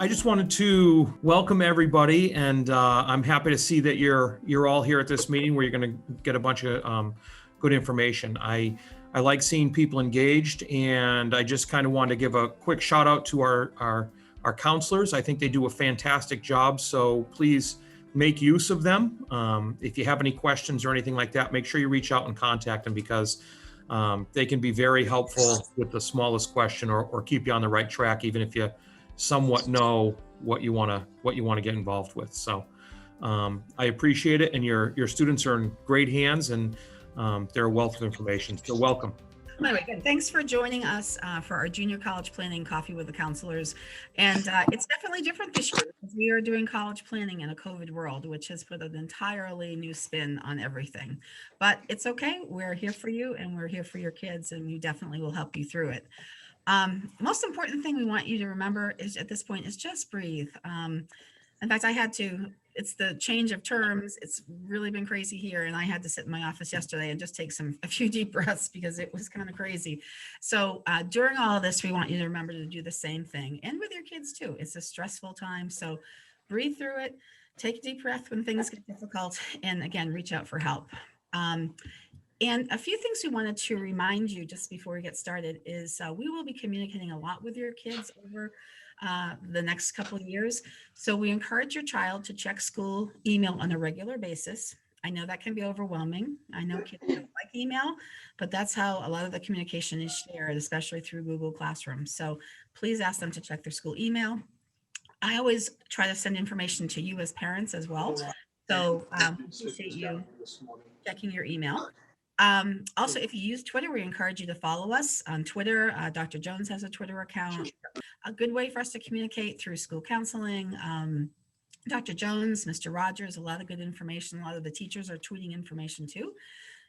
I just wanted to welcome everybody, and I'm happy to see that you're all here at this meeting where you're going to get a bunch of good information. I like seeing people engaged, and I just kind of wanted to give a quick shout out to our counselors. I think they do a fantastic job, so please make use of them. If you have any questions or anything like that, make sure you reach out and contact them because they can be very helpful with the smallest question or keep you on the right track, even if you somewhat know what you want to get involved with. So I appreciate it, and your students are in great hands, and they're a wealth of information. So welcome. Anyway, good. Thanks for joining us for our junior college planning coffee with the counselors. And it's definitely different this year because we are doing college planning in a COVID world, which has put an entirely new spin on everything. But it's okay. We're here for you, and we're here for your kids, and we definitely will help you through it. Most important thing we want you to remember is at this point is just breathe. In fact, it's the change of terms. It's really been crazy here. And I had to sit in my office yesterday and just take a few deep breaths because it was kind of crazy. So during all of this, we want you to remember to do the same thing, and with your kids too. It's a stressful time. So breathe through it, take a deep breath when things get difficult, and again, reach out for help. And a few things we wanted to remind you just before we get started is we will be communicating a lot with your kids over the next couple of years. So we encourage your child to check school email on a regular basis. I know that can be overwhelming. I know kids don't like email, but that's how a lot of the communication is shared, especially through Google Classroom. So please ask them to check their school email. I always try to send information to you as parents as well. So appreciate you checking your email. Also, if you use Twitter, we encourage you to follow us on Twitter. Dr. Jones has a Twitter account. A good way for us to communicate through school counseling. Dr. Jones, Mr. Rogers, a lot of good information. A lot of the teachers are tweeting information too.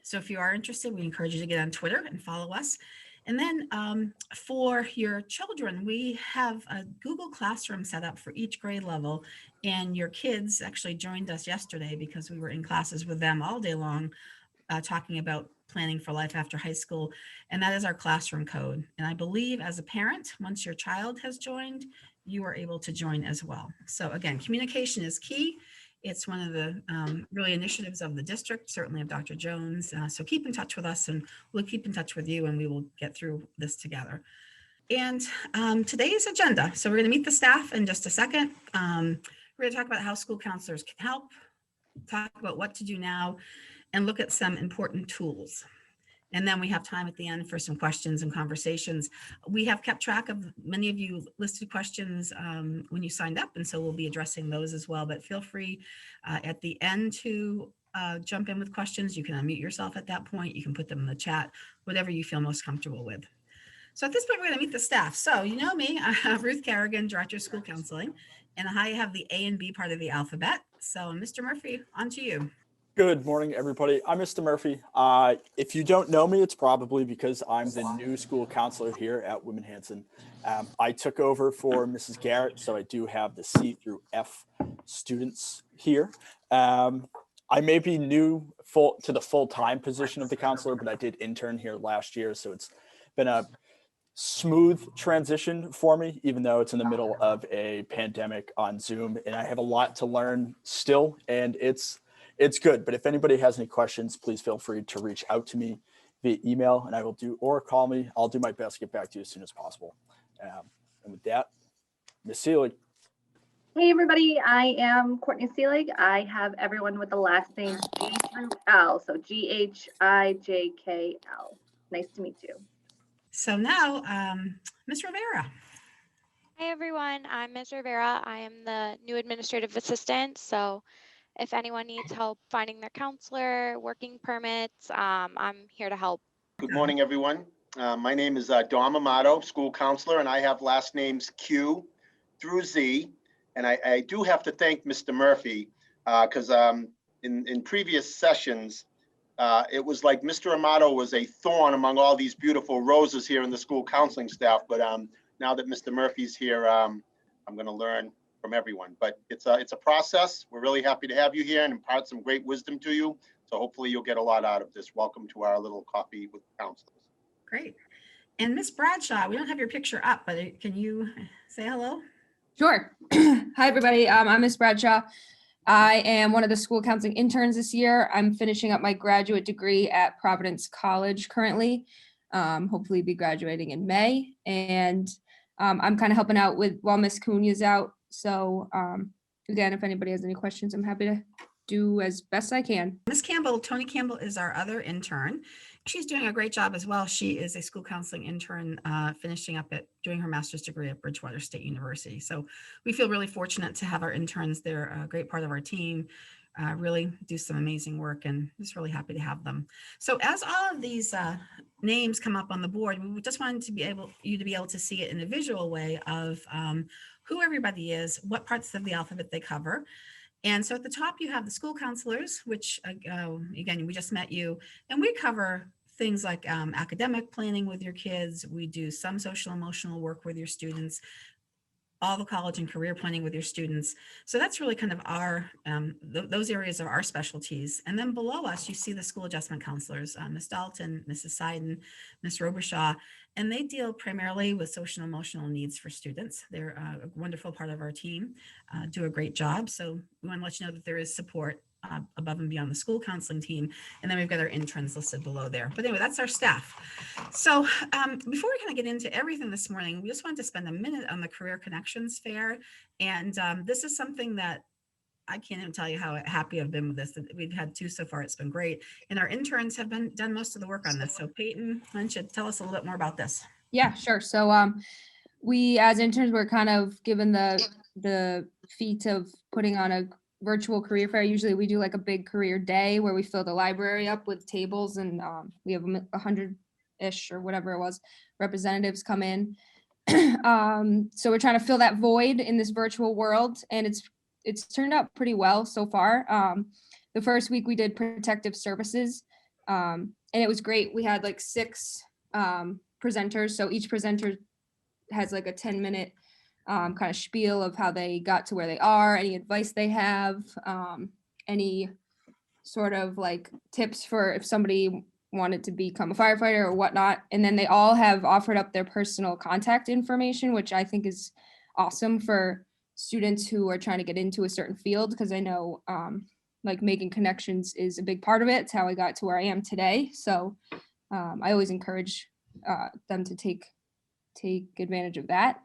So if you are interested, we encourage you to get on Twitter and follow us. And then for your children, we have a Google Classroom set up for each grade level. And your kids actually joined us yesterday because we were in classes with them all day long. Talking about planning for life after high school, and that is our classroom code. And I believe as a parent, once your child has joined, you are able to join as well. So again, communication is key. It's one of the really initiatives of the district, certainly of Dr. Jones. So keep in touch with us, and we'll keep in touch with you, and we will get through this together. And today's agenda. So we're going to meet the staff in just a second. We're going to talk about how school counselors can help, talk about what to do now, and look at some important tools. And then we have time at the end for some questions and conversations. We have kept track of many of you listed questions when you signed up, and so we'll be addressing those as well. But feel free at the end to jump in with questions. You can unmute yourself at that point. You can put them in the chat, whatever you feel most comfortable with. So at this point, we're going to meet the staff. So you know me, I have Ruth Carrigan, Director of School Counseling, and I have the A and B part of the alphabet. So Mr. Murphy, on to you. Good morning, everybody. I'm Mr. Murphy. If you don't know me, it's probably because I'm the new school counselor here at Whitman-Hanson. I took over for Mrs. Garrett, so I do have the C through F students here. I may be new to the full-time position of the counselor, but I did intern here last year, so it's been a smooth transition for me, even though it's in the middle of a pandemic on Zoom, and I have a lot to learn still, and it's good. But if anybody has any questions, please feel free to reach out to me via email, and I will or call me. I'll do my best to get back to you as soon as possible. And with that, Ms. Seelig. Hey everybody, I am Courtney Seelig. I have everyone with the last name G through L, so G-H-I-J-K-L. Nice to meet you. So now, Ms. Rivera. Hi everyone, I'm Ms. Rivera. I am the new administrative assistant. So if anyone needs help finding their counselor, working permits, I'm here to help. Good morning, everyone. My name is Dom Amato, school counselor, and I have last names Q through Z. And I do have to thank Mr. Murphy because in previous sessions, it was like Mr. Amato was a thorn among all these beautiful roses here in the school counseling staff. But now that Mr. Murphy's here, I'm going to learn from everyone. But it's a process. We're really happy to have you here and impart some great wisdom to you. So hopefully you'll get a lot out of this. Welcome to our little coffee with counselors. Great. And Miss Bradshaw, we don't have your picture up, but can you say hello? Sure. Hi, everybody. I'm Miss Bradshaw. I am one of the school counseling interns this year. I'm finishing up my graduate degree at Providence College currently. Hopefully be graduating in May. And I'm kind of helping out while Miss Cunha's out. So again, if anybody has any questions, I'm happy to do as best I can. Miss Campbell, Tony Campbell is our other intern. She's doing a great job as well. She is a school counseling intern, finishing up doing her master's degree at Bridgewater State University. So we feel really fortunate to have our interns. They're a great part of our team, really do some amazing work, and just really happy to have them. So as all of these names come up on the board, we just wanted to you to be able to see it in a visual way of who everybody is, what parts of the alphabet they cover. And so at the top, you have the school counselors, which again, we just met you, and we cover things like academic planning with your kids. We do some social emotional work with your students, all the college and career planning with your students. So that's really kind of our, those areas are our specialties. And then below us, you see the school adjustment counselors, Ms. Dalton, Mrs. Seiden, Ms. Robershaw, and they deal primarily with social and emotional needs for students. They're a wonderful part of our team, do a great job. So we want to let you know that there is support above and beyond the school counseling team. And then we've got our interns listed below there. But anyway, that's our staff. So before we kind of get into everything this morning, we just wanted to spend a minute on the Career Connections Fair. And this is something that I can't even tell you how happy I've been with this. We've had 2 so far. It's been great. And our interns have done most of the work on this. So Peyton, why don't you tell us a little bit more about this? Yeah, sure. So we as interns were kind of given the feat of putting on a virtual career fair. Usually we do like a big career day where we fill the library up with tables, and we have 100-ish or whatever it was representatives come in. So we're trying to fill that void in this virtual world, and it's turned out pretty well so far. The first week we did protective services, and it was great. We had like 6 presenters. So each presenter has like a 10-minute kind of spiel of how they got to where they are, any advice they have, any sort of like tips for if somebody wanted to become a firefighter or whatnot. And then they all have offered up their personal contact information, which I think is awesome for students who are trying to get into a certain field, because I know like making connections is a big part of it. It's how I got to where I am today. So I always encourage them to take advantage of that.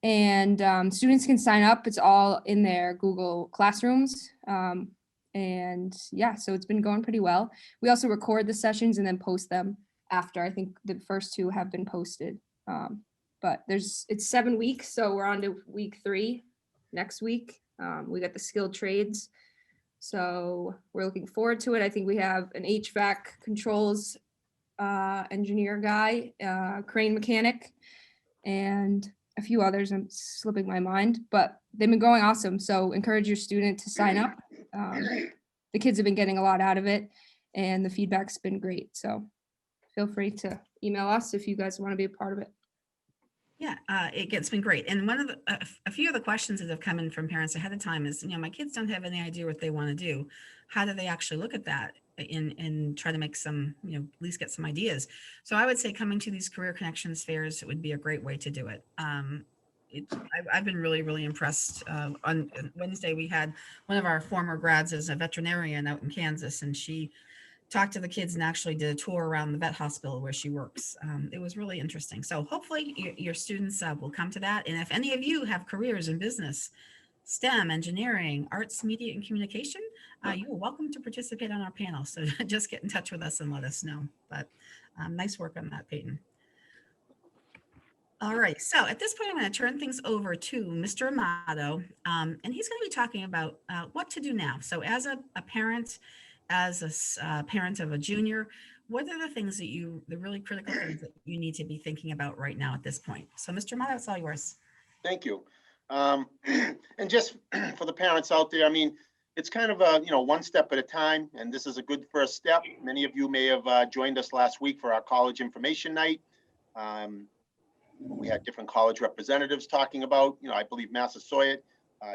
And students can sign up. It's all in their Google Classrooms. And yeah, so it's been going pretty well. We also record the sessions and then post them after. I think the first 2 have been posted. But it's 7 weeks, so we're on to week 3 next week. We got the skilled trades, so we're looking forward to it. I think we have an HVAC controls engineer guy, crane mechanic, and a few others. I'm slipping my mind, but they've been going awesome. So encourage your student to sign up. The kids have been getting a lot out of it, and the feedback's been great. So feel free to email us if you guys want to be a part of it. Yeah, it's been great. And one of a few of the questions that have come in from parents ahead of time is, my kids don't have any idea what they want to do. How do they actually look at that and try to make some, at least get some ideas? So I would say coming to these Career Connections fairs would be a great way to do it. I've been really, really impressed. On Wednesday, we had one of our former grads as a veterinarian out in Kansas, and she talked to the kids and actually did a tour around the vet hospital where she works. It was really interesting. So hopefully your students will come to that. And if any of you have careers in business, STEM, engineering, arts, media, and communication, you are welcome to participate on our panel. So just get in touch with us and let us know. But nice work on that, Peyton. All right, so at this point, I'm going to turn things over to Mr. Amato, and he's going to be talking about what to do now. So as a parent, as a parent of a junior, what are the things that the really critical things that you need to be thinking about right now at this point? So Mr. Amato, it's all yours. Thank you. And just for the parents out there, it's kind of a, one step at a time, and this is a good first step. Many of you may have joined us last week for our college information night. We had different college representatives talking about, I believe Massasoit,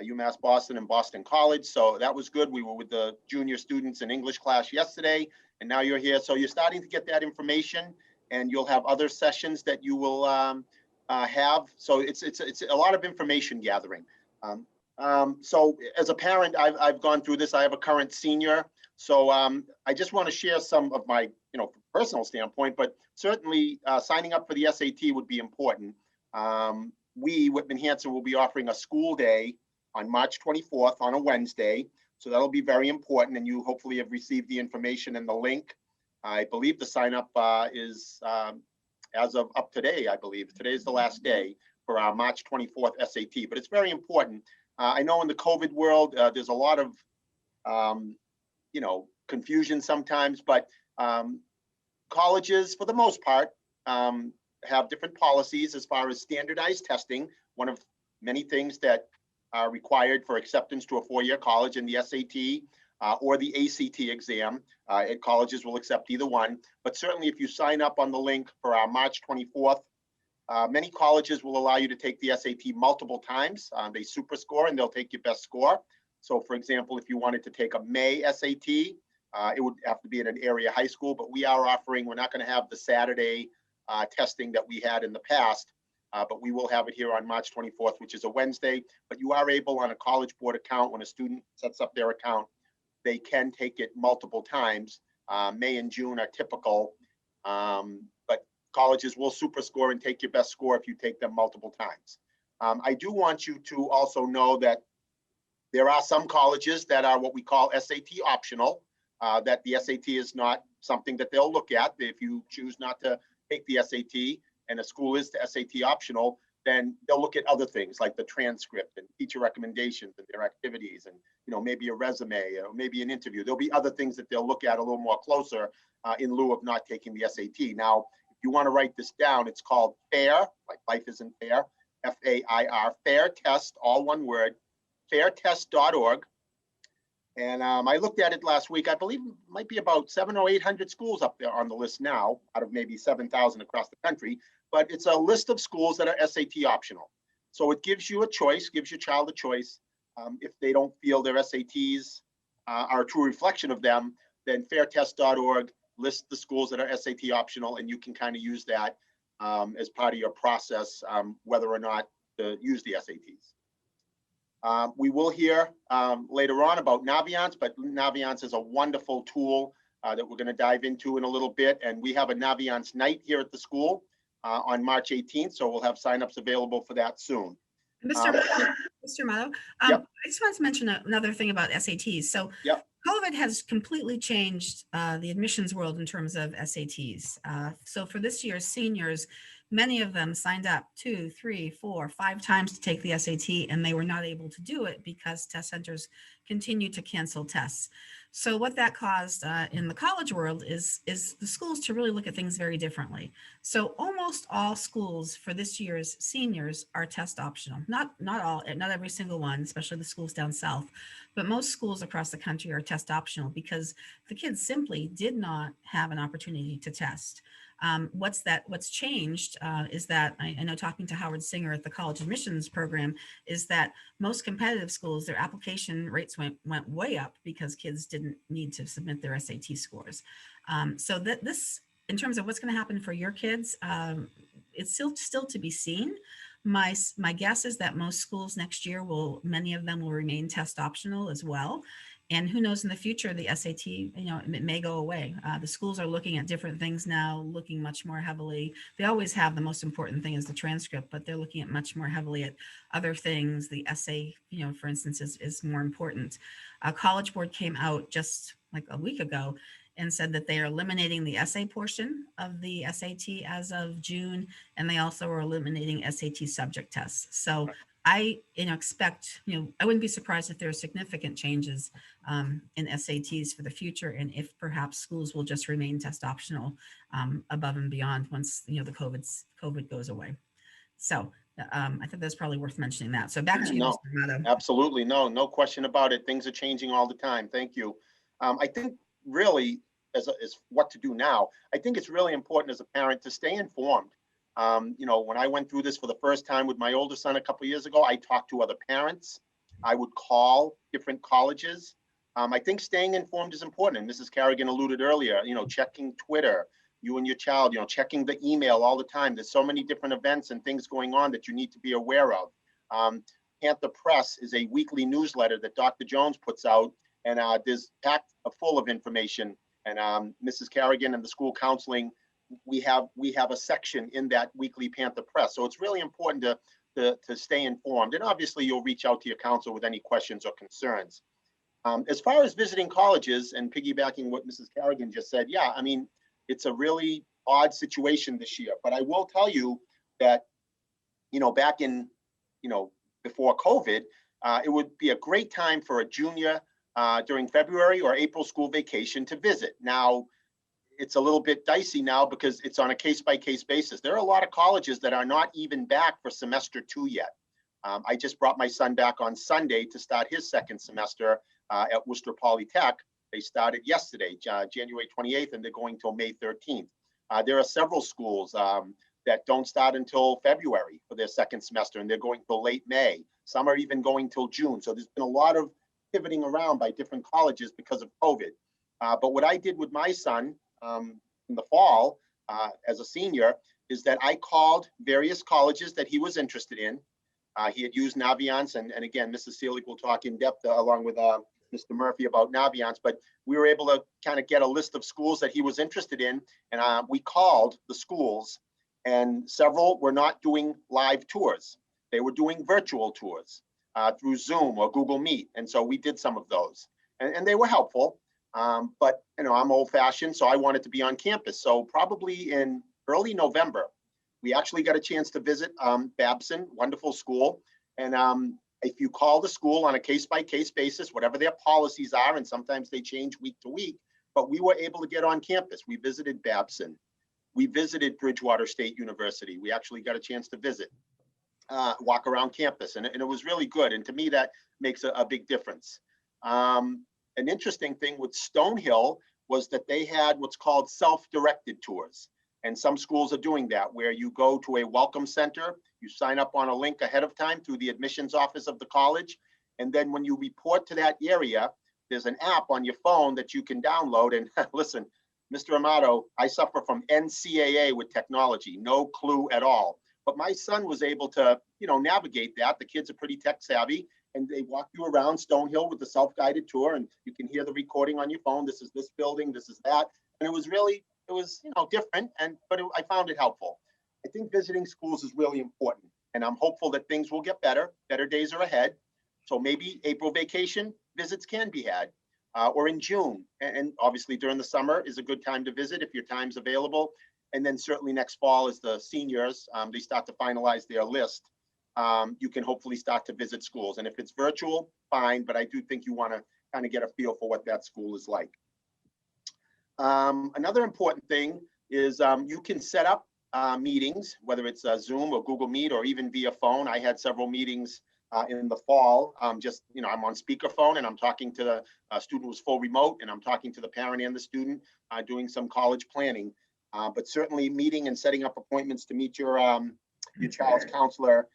UMass Boston, and Boston College. So that was good. We were with the junior students in English class yesterday, and now you're here. So you're starting to get that information, and you'll have other sessions that you will have. So it's a lot of information gathering. So as a parent, I've gone through this. I have a current senior. So I just want to share some of my, personal standpoint, but certainly signing up for the SAT would be important. We, Whitman-Hanson, will be offering a school day on March 24th on a Wednesday. So that'll be very important. And you hopefully have received the information and the link. I believe the sign up is as of up today, I believe. Today is the last day for our March 24th SAT, but it's very important. I know in the COVID world, there's a lot of, confusion sometimes, but colleges, for the most part, have different policies as far as standardized testing. One of many things that are required for acceptance to a four-year college in the SAT or the ACT exam. Colleges will accept either one, but certainly if you sign up on the link for our March 24th, many colleges will allow you to take the SAT multiple times. They super score and they'll take your best score. So for example, if you wanted to take a May SAT, it would have to be at an area high school, but we are offering, we're not going to have the Saturday testing that we had in the past, but we will have it here on March 24th, which is a Wednesday. But you are able on a College Board account, when a student sets up their account, they can take it multiple times. May and June are typical, but colleges will super score and take your best score if you take them multiple times. I do want you to also know that there are some colleges that are what we call SAT optional, that the SAT is not something that they'll look at. If you choose not to take the SAT and a school is the SAT optional, then they'll look at other things like the transcript and teacher recommendations and their activities and maybe a resume or maybe an interview. There'll be other things that they'll look at a little more closer in lieu of not taking the SAT. Now, if you want to write this down, it's called FAIR, like life isn't fair, FAIR, FAIR Test, all one word, fairtest.org. And I looked at it last week. I believe it might be about 700 or 800 schools up there on the list now, out of maybe 7,000 across the country. But it's a list of schools that are SAT optional. So it gives you a choice, gives your child a choice. If they don't feel their SATs are a true reflection of them, then fairtest.org lists the schools that are SAT optional, and you can kind of use that as part of your process, whether or not to use the SATs. We will hear later on about Naviance, but Naviance is a wonderful tool that we're going to dive into in a little bit. And we have a Naviance night here at the school on March 18th, so we'll have signups available for that soon. Mr. Amato, Yep. I just wanted to mention another thing about SATs. So Yep. COVID has completely changed the admissions world in terms of SATs. So for this year's seniors, many of them signed up 2, 3, 4, 5 times to take the SAT, and they were not able to do it because test centers continued to cancel tests. So what that caused in the college world is the schools to really look at things very differently. So almost all schools for this year's seniors are test optional. Not every single one, especially the schools down south, but most schools across the country are test optional because the kids simply did not have an opportunity to test. What's changed is that I know, talking to Howard Singer at the college admissions program, is that most competitive schools, their application rates went way up because kids didn't need to submit their SAT scores. So that this, in terms of what's going to happen for your kids, it's still to be seen. My guess is that most schools next year many of them will remain test optional as well. And who knows, in the future, the SAT, it may go away. The schools are looking at different things now, looking much more heavily. They always have the most important thing is the transcript, but they're looking at much more heavily at other things. The essay, for instance, is more important. College Board came out just like a week ago and said that they are eliminating the essay portion of the SAT as of June, and they also are eliminating SAT subject tests. So I expect, I wouldn't be surprised if there are significant changes in SATs for the future, and if perhaps schools will just remain test optional above and beyond once the COVID goes away. So I think that's probably worth mentioning that. So back to you, No, Mr. Amato. absolutely, no question about it. Things are changing all the time. Thank you. I think really as what to do now, I think it's really important as a parent to stay informed. When I went through this for the first time with my older son a couple of years ago, I talked to other parents. I would call different colleges. I think staying informed is important. And Mrs. Carrigan alluded earlier, checking Twitter, you and your child, checking the email all the time. There's so many different events and things going on that you need to be aware of. Panther Press is a weekly newsletter that Dr. Jones puts out, and there's packed full of information. And Mrs. Carrigan and the school counseling, we have a section in that weekly Panther Press. So it's really important to stay informed. And obviously you'll reach out to your counselor with any questions or concerns. As far as visiting colleges and piggybacking what Mrs. Carrigan just said, yeah, I mean, it's a really odd situation this year, but I will tell you that, back in, before COVID, it would be a great time for a junior during February or April school vacation to visit. Now, it's a little bit dicey now because it's on a case-by-case basis. There are a lot of colleges that are not even back for semester 2 yet. I just brought my son back on Sunday to start his second semester at Worcester Polytech. They started yesterday, January 28th, and they're going till May 13th. There are several schools that don't start until February for their second semester, and they're going till late May. Some are even going till June. So there's been a lot of pivoting around by different colleges because of COVID. But what I did with my son in the fall as a senior is that I called various colleges that he was interested in. He had used Naviance, and again, Mrs. Seelig will talk in depth along with Mr. Murphy about Naviance, but we were able to kind of get a list of schools that he was interested in, and we called the schools, and several were not doing live tours. They were doing virtual tours through Zoom or Google Meet, and so we did some of those, and they were helpful, but I'm old-fashioned, so I wanted to be on campus. So probably in early November, we actually got a chance to visit Babson, wonderful school, and if you call the school on a case-by-case basis, whatever their policies are, and sometimes they change week to week, but we were able to get on campus. We visited Babson. We visited Bridgewater State University. We actually got a chance to visit, walk around campus, and it was really good. And to me, that makes a big difference. An interesting thing with Stonehill was that they had what's called self-directed tours. And some schools are doing that, where you go to a welcome center, you sign up on a link ahead of time through the admissions office of the college. And then when you report to that area, there's an app on your phone that you can download. And listen, Mr. Amato, I suffer from NCAA with technology, no clue at all. But my son was able to, navigate that. The kids are pretty tech savvy, and they walk you around Stonehill with the self-guided tour, and you can hear the recording on your phone. This is this building, this is that. And it was different, but I found it helpful. I think visiting schools is really important, and I'm hopeful that things will get better. Better days are ahead. So maybe April vacation visits can be had, or in June. And obviously during the summer is a good time to visit if your time's available. And then certainly next fall, as the seniors, they start to finalize their list, you can hopefully start to visit schools. And if it's virtual, fine, but I do think you want to kind of get a feel for what that school is like. Another important thing is you can set up meetings, whether it's Zoom or Google Meet or even via phone. I had several meetings in the fall. I'm on speakerphone and I'm talking to the student who's full remote, and I'm talking to the parent and the student doing some college planning. But certainly meeting and setting up appointments to meet your child's counselor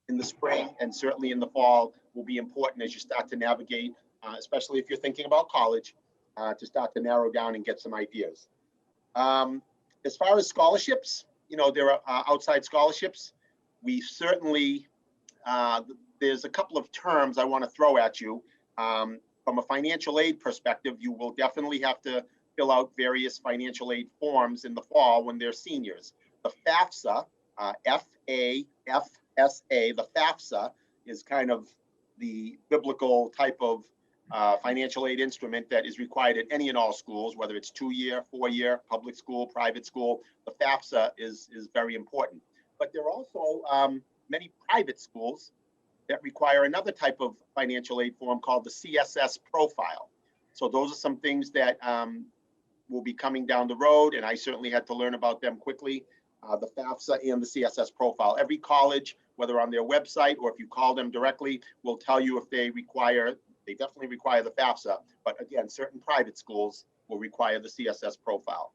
in the spring and certainly in the fall will be important as you start to navigate, especially if you're thinking about college, to start to narrow down and get some ideas. As far as scholarships, there are outside scholarships. We certainly, there's a couple of terms I want to throw at you. From a financial aid perspective, you will definitely have to fill out various financial aid forms in the fall when they're seniors. The FAFSA, F-A-F-S-A, the FAFSA is kind of the biblical type of financial aid instrument that is required at any and all schools, whether it's 2-year, 4-year, public school, private school. The FAFSA is very important. But there are also many private schools that require another type of financial aid form called the CSS profile. So those are some things that will be coming down the road, and I certainly had to learn about them quickly. The FAFSA and the CSS profile. Every college, whether on their website or if you call them directly, will tell you if they definitely require the FAFSA, but again, certain private schools will require the CSS profile.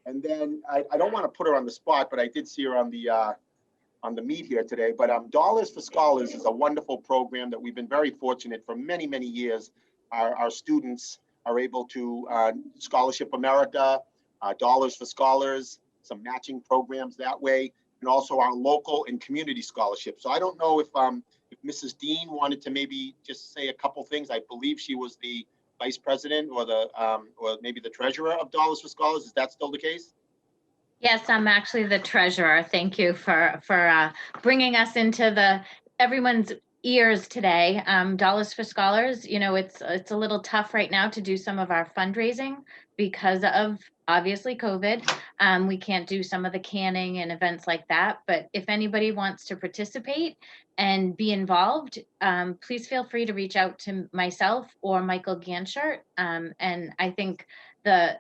And then I don't want to put her on the spot, but I did see her on the meet here today, but Dollars for Scholars is a wonderful program that we've been very fortunate for many, many years. Our students are able to Scholarship America dollars for scholars, some matching programs that way, and also our local and community scholarships. So I don't know if Mrs. Dean wanted to maybe just say a couple things. I believe she was the vice president or or maybe the treasurer of Dollars for Scholars. Is that still the case? Yes, I'm actually the treasurer. Thank you for bringing us into everyone's ears today. Dollars for Scholars, you know, it's a little tough right now to do some of our fundraising because of obviously COVID. We can't do some of the canning and events like that, but if anybody wants to participate and be involved, please feel free to reach out to myself or Michael Ganshart. And I think the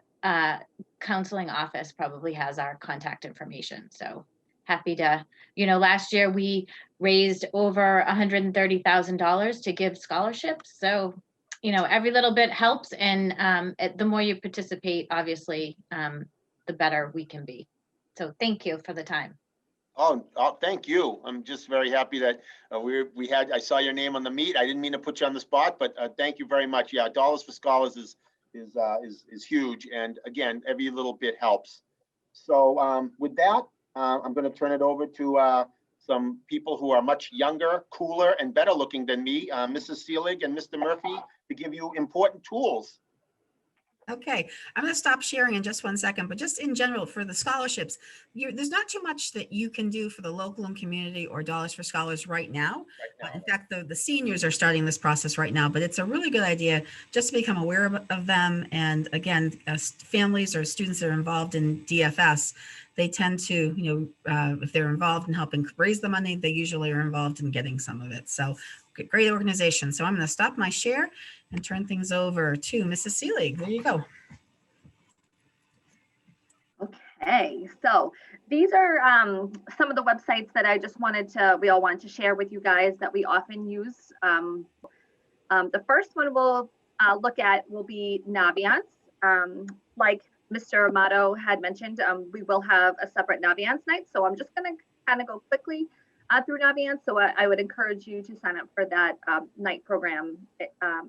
counseling office probably has our contact information. So happy to, you know, last year we raised over $130,000 to give scholarships. So, you know, every little bit helps. And the more you participate, obviously, the better we can be. So thank you for the time. Oh, thank you. I'm just very happy that I saw your name on the meet. I didn't mean to put you on the spot, but thank you very much. Yeah, Dollars for Scholars is huge, and again, every little bit helps. So with that, I'm going to turn it over to some people who are much younger, cooler, and better looking than me, Mrs. Seelig and Mr. Murphy, to give you important tools. Okay, I'm going to stop sharing in just one second, but just in general for the scholarships, there's not too much that you can do for the local and community or Dollars for Scholars right now. In fact, the seniors are starting this process right now, but it's a really good idea just to become aware of them. And again, families or students that are involved in DFS, they tend to, you know, if they're involved in helping raise the money, they usually are involved in getting some of it. So great organization. So I'm going to stop my share and turn things over to Mrs. Seelig. There you go. Okay, so these are some of the websites that I just we all wanted to share with you guys that we often use. The first one we'll look at will be Naviance. Like Mr. Amato had mentioned, we will have a separate Naviance night. So I'm just going to kind of go quickly through Naviance. So I would encourage you to sign up for that night program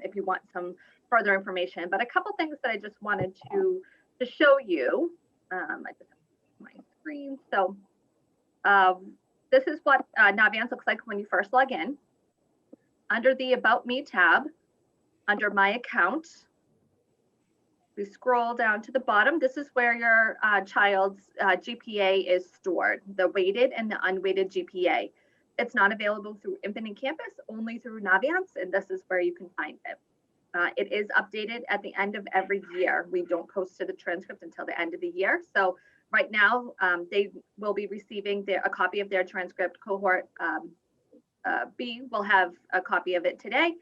if you want some further information. But a couple things that I just wanted to show you. I just have my screen. So this is what Naviance looks like when you first log in. Under the About Me tab, under My Account, we scroll down to the bottom. This is where your child's GPA is stored, the weighted and the unweighted GPA. It's not available through Infinite Campus, only through Naviance, and this is where you can find it. It is updated at the end of every year. We don't post to the transcript until the end of the year. So right now, they will be receiving a copy of their transcript. Cohort B will have a copy of it today.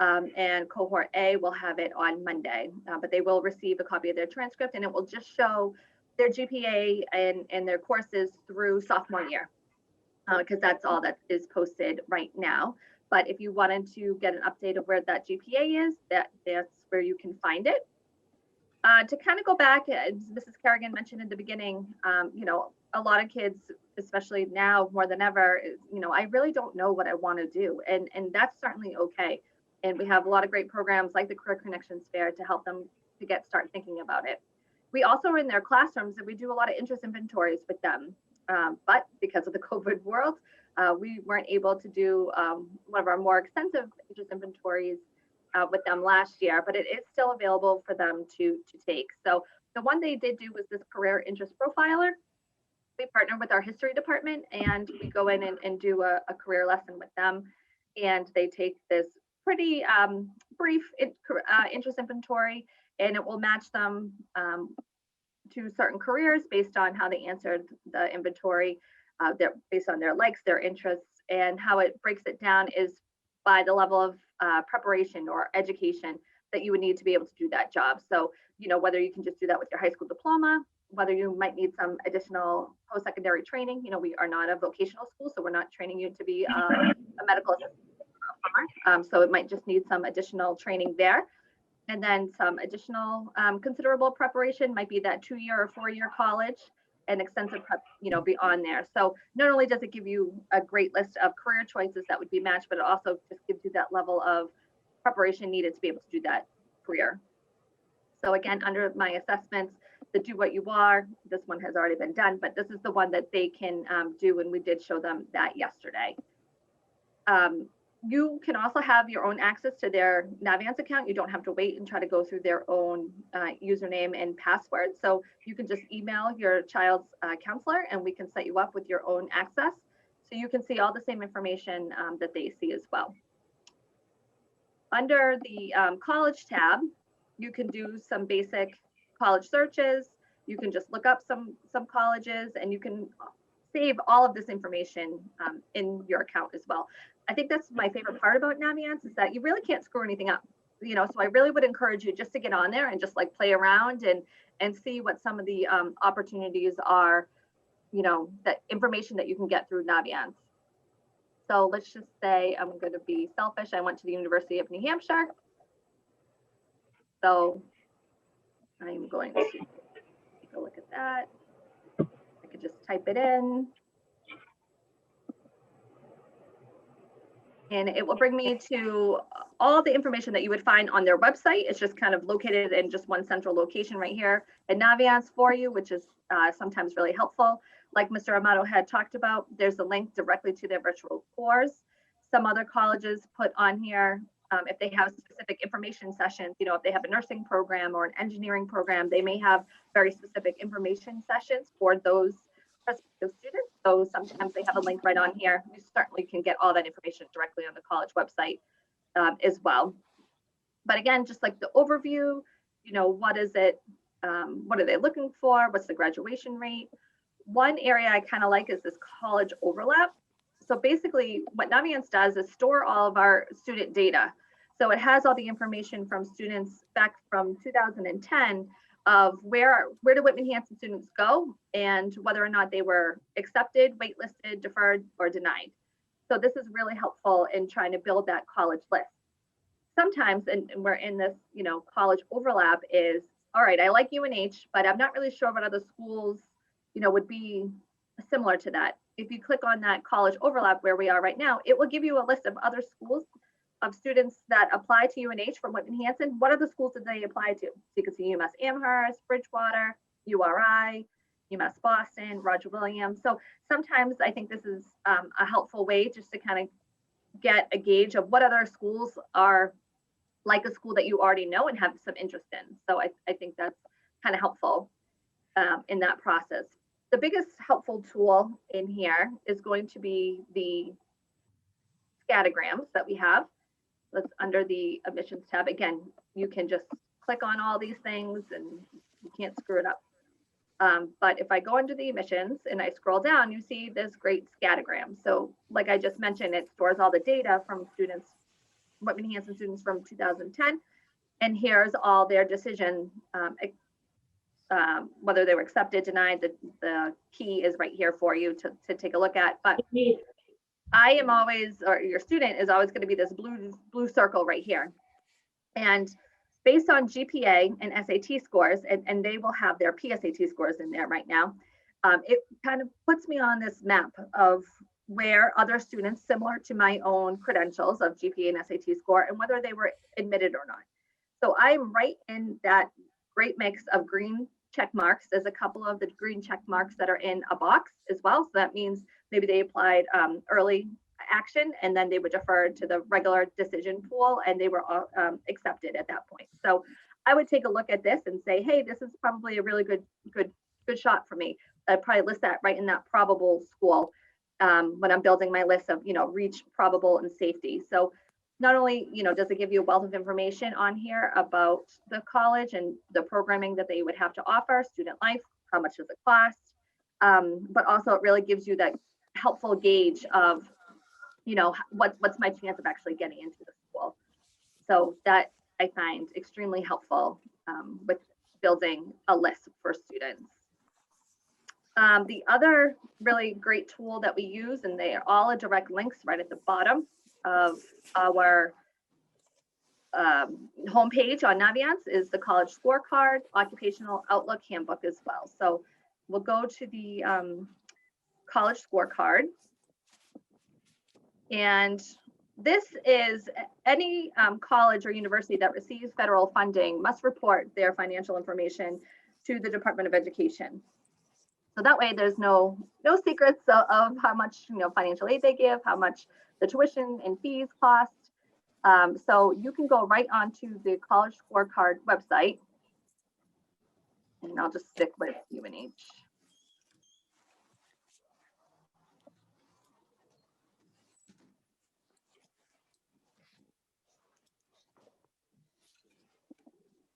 And cohort A will have it on Monday, but they will receive a copy of their transcript, and it will just show their GPA and their courses through sophomore year, because that's all that is posted right now. But if you wanted to get an update of where that GPA is, that's where you can find it. To kind of go back, as Mrs. Kerrigan mentioned in the beginning, you know, a lot of kids, especially now more than ever, you know, I really don't know what I want to do, and that's certainly okay. And we have a lot of great programs like the Career Connections Fair to help them to start thinking about it. We also are in their classrooms and we do a lot of interest inventories with them. But because of the COVID world, we weren't able to do one of our more extensive interest inventories with them last year, but it is still available for them to take. So the one they did do was this career interest profiler. We partner with our history department and we go in and do a career lesson with them. And they take this pretty brief interest inventory, and it will match them to certain careers based on how they answered the inventory, based on their likes, their interests, and how it breaks it down is by the level of preparation or education that you would need to be able to do that job. So, you know, whether you can just do that with your high school diploma, whether you might need some additional post-secondary training. You know, we are not a vocational school, so we're not training you to be a medical assistant. So it might just need some additional training there. And then some additional considerable preparation might be that 2-year or 4-year college and extensive prep, you know, beyond there. So not only does it give you a great list of career choices that would be matched, but it also just gives you that level of preparation needed to be able to do that career. So again, under my assessments, the Do What You Are. This one has already been done, but this is the one that they can do, and we did show them that yesterday. You can also have your own access to their Navient account. You don't have to wait and try to go through their own username and password. So you can just email your child's counselor and we can set you up with your own access. So you can see all the same information that they see as well. Under the college tab, you can do some basic college searches. You can just look up some colleges, and you can save all of this information in your account as well. I think that's my favorite part about Navient is that you really can't screw anything up, you know, so I really would encourage you just to get on there and just like play around and see what some of the opportunities are, you know, that information that you can get through Navient. So let's just say I'm going to be selfish. I went to the University of New Hampshire. So I'm going to take a look at that. I could just type it in. And it will bring me to all the information that you would find on their website. It's just kind of located in just one central location right here at Navient for you, which is sometimes really helpful. Like Mr. Amato had talked about, there's a link directly to their virtual tours. Some other colleges put on here, if they have specific information sessions, you know, if they have a nursing program or an engineering program, they may have very specific information sessions for those prospective students. So sometimes they have a link right on here. You certainly can get all that information directly on the college website as well. But again, just like the overview, you know, what is it? What are they looking for? What's the graduation rate? One area I kind of like is this college overlap. So basically what Navient does is store all of our student data. So it has all the information from students back from 2010 of where do Whitman-Hanson students go and whether or not they were accepted, waitlisted, deferred, or denied. So this is really helpful in trying to build that college list. Sometimes, and we're in this, you know, college overlap is, all right, I like UNH, but I'm not really sure what other schools, you know, would be similar to that. If you click on that college overlap where we are right now, it will give you a list of other schools of students that apply to UNH from Whitman-Hanson. What other schools did they apply to? So you can see UMass Amherst, Bridgewater, URI, UMass Boston, Roger Williams. So sometimes I think this is a helpful way just to kind of get a gauge of what other schools are like a school that you already know and have some interest in. So I think that's kind of helpful in that process. The biggest helpful tool in here is going to be the scattergrams that we have. That's under the admissions tab. Again, you can just click on all these things and you can't screw it up. But if I go under the admissions and I scroll down, you see this great scattergram. So like I just mentioned, it stores all the data from students, Whitman-Hanson students from 2010. And here's all their decision, whether they were accepted, denied. The key is right here for you to take a look at. But I am always, or your student is always going to be this blue circle right here. And based on GPA and SAT scores, and they will have their PSAT scores in there right now, it kind of puts me on this map of where other students similar to my own credentials of GPA and SAT score and whether they were admitted or not. So I'm right in that great mix of green check marks. There's a couple of the green check marks that are in a box as well. So that means maybe they applied early action and then they were deferred to the regular decision pool and they were accepted at that point. So I would take a look at this and say, hey, this is probably a really good shot for me. I'd probably list that right in that probable school when I'm building my list of, you know, reach, probable, and safety. So not only, you know, does it give you a wealth of information on here about the college and the programming that they would have to offer, student life, how much does it cost, but also it really gives you that helpful gauge of, you know, what's my chance of actually getting into the school. So that I find extremely helpful with building a list for students. The other really great tool that we use, and they are all direct links right at the bottom of our homepage on Navient, is the College Scorecard, Occupational Outlook Handbook as well. So we'll go to the College Scorecard. And this is any college or university that receives federal funding must report their financial information to the Department of Education. So that way there's no secrets of how much financial aid they give, how much the tuition and fees cost. So you can go right onto the College Scorecard website, and I'll just stick with UNH.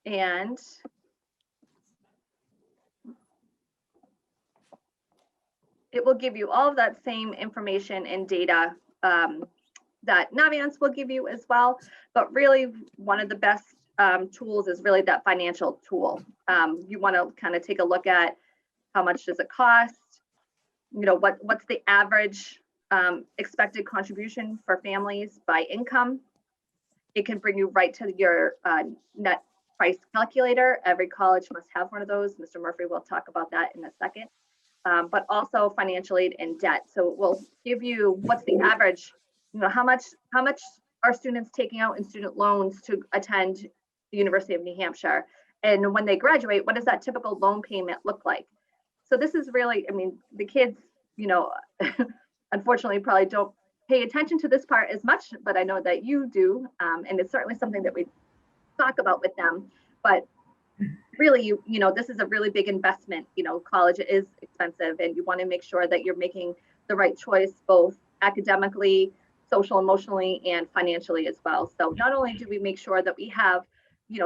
And it will give you all of that same information and data that Naviance will give you as well. But really, one of the best tools is really that financial tool. You want to kind of take a look at how much does it cost, what's the average expected contribution for families by income. It can bring you right to your net price calculator. Every college must have one of those. Mr. Murphy will talk about that in a second. But also financial aid and debt. So it will give you what's the average, how much are students taking out in student loans to attend the University of New Hampshire? And when they graduate, what does that typical loan payment look like? So this is really, the kids, unfortunately probably don't pay attention to this part as much, but I know that you do. And it's certainly something that we talk about with them. But really, this is a really big investment. College is expensive, and you want to make sure that you're making the right choice, both academically, social, emotionally, and financially as well. So not only do we make sure that we have,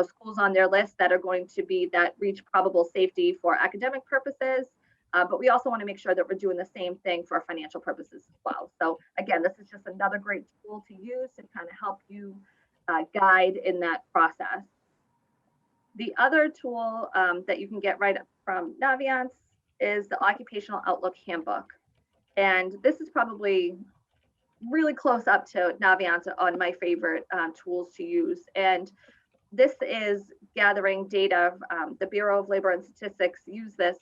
schools on their list that are going to be that reach probable safety for academic purposes, but we also want to make sure that we're doing the same thing for financial purposes as well. So again, this is just another great tool to use to kind of help you guide in that process. The other tool that you can get right from Naviance is the Occupational Outlook Handbook. And this is probably really close up to Naviance on my favorite tools to use. And this is gathering data. The Bureau of Labor and Statistics use this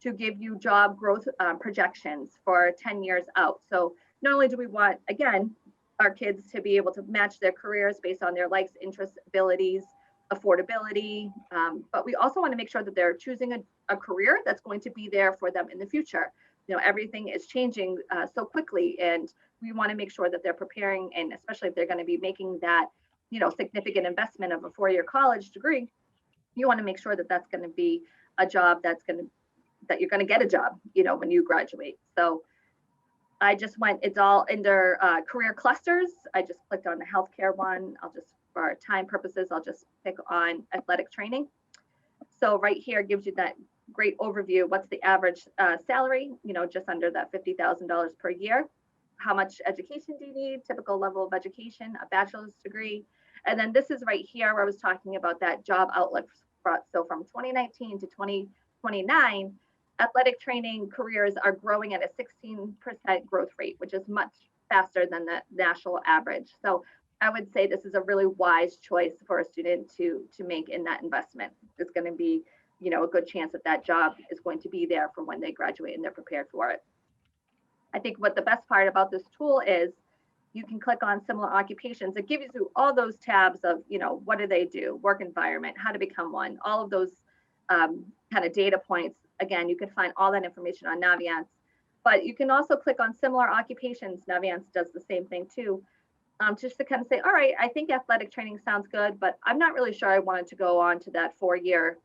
to give you job growth projections for 10 years out. So not only do we want, again, our kids to be able to match their careers based on their likes, interests, abilities, affordability, but we also want to make sure that they're choosing a career that's going to be there for them in the future. Everything is changing so quickly, and we want to make sure that they're preparing, and especially if they're going to be making that significant investment of a 4-year college degree, you want to make sure that that's going to be a job that you're going to get a job when you graduate. So I just went, it's all under career clusters. I just clicked on the healthcare one. For time purposes, I'll just pick on athletic training. So right here gives you that great overview. What's the average salary? Just under that $50,000 per year. How much education do you need? Typical level of education, a bachelor's degree. And then this is right here where I was talking about that job outlook. So from 2019 to 2029, athletic training careers are growing at a 16% growth rate, which is much faster than the national average. So I would say this is a really wise choice for a student to make in that investment. It's going to be, a good chance that job is going to be there from when they graduate and they're prepared for it. I think what the best part about this tool is you can click on similar occupations. It gives you all those tabs of, what do they do, work environment, how to become one, all of those kind of data points. Again, you can find all that information on Naviance, but you can also click on similar occupations. Naviance does the same thing too. Just to kind of say, all right, I think athletic training sounds good, but I'm not really sure I wanted to go on to that 4-year,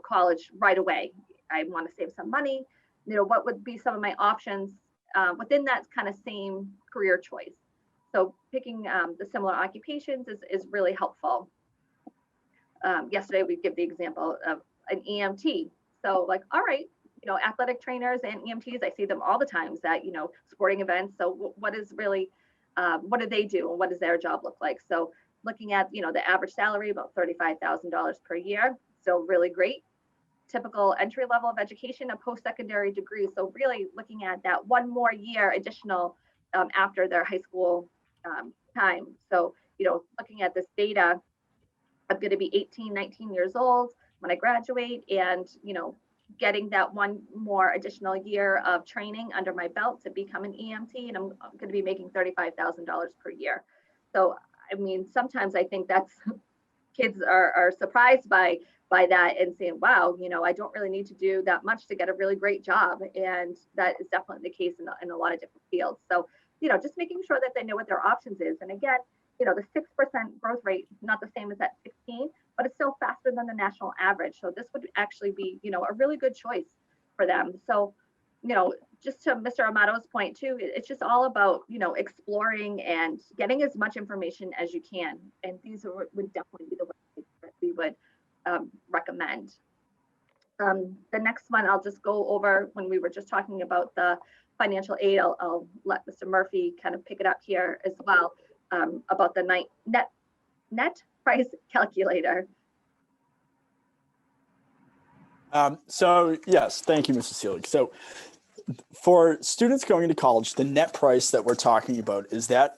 college right away. I want to save some money. What would be some of my options within that kind of same career choice? So picking the similar occupations is really helpful. Yesterday, we give the example of an EMT. So like, all right, athletic trainers and EMTs, I see them all the times at, sporting events. So what is really, what do they do and what does their job look like? So looking at, the average salary, about $35,000 per year, still really great. Typical entry level of education, a post-secondary degree. So really looking at that one more year additional after their high school time. So, looking at this data, I'm going to be 18, 19 years old when I graduate, and, getting that one more additional year of training under my belt to become an EMT, and I'm going to be making $35,000 per year. So, sometimes I think that's kids are surprised by by that and saying, wow, I don't really need to do that much to get a really great job. And that is definitely the case in a lot of different fields. So, just making sure that they know what their options is. And again, the 6% growth rate, not the same as that 16, but it's still faster than the national average. So this would actually be, a really good choice for them. So, just to Mr. Amato's point too, it's just all about, exploring and getting as much information as you can. And these would definitely be the ways that we would recommend. The next one I'll just go over when we were just talking about the financial aid. I'll let Mr. Murphy kind of pick it up here as well, about the net price calculator. So yes, thank you, Mrs. Seelig. So for students going to college, the net price that we're talking about is that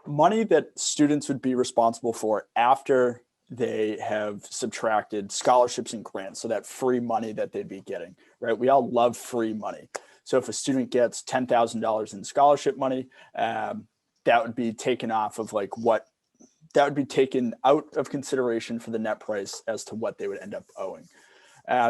money that students would be responsible for after they have subtracted scholarships and grants. So that free money that they'd be getting, right? We all love free money. So if a student gets $10,000 in scholarship money, that would be taken off of that would be taken out of consideration for the net price as to what they would end up owing.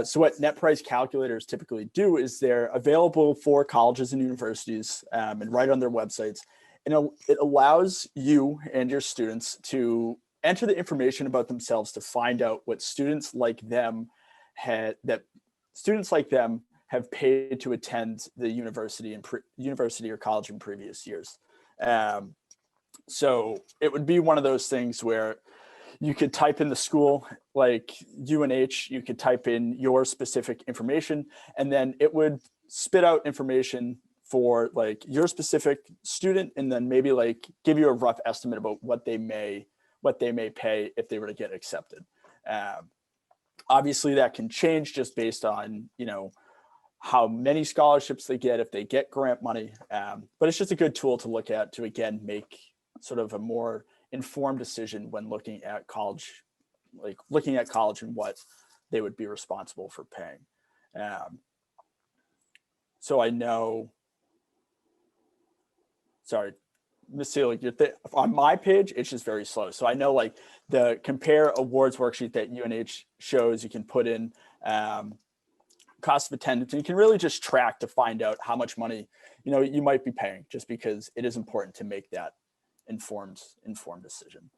So what net price calculators typically do is they're available for colleges and universities and right on their websites. And it allows you and your students to enter the information about themselves to find out what students like them have paid to attend the university or college in previous years. So it would be one of those things where you could type in the school like UNH, you could type in your specific information, and then it would spit out information for like your specific student, and then maybe like give you a rough estimate about what they may pay if they were to get accepted. Obviously that can change just based on, how many scholarships they get, if they get grant money. But it's just a good tool to look at to, again, make sort of a more informed decision when looking at college and what they would be responsible for paying. So I know, sorry, Ms. Seelig, on my page, it's just very slow. So I know like the compare awards worksheet that UNH shows, you can put in cost of attendance, and you can really just track to find out how much money, you might be paying, just because it is important to make that informed decision.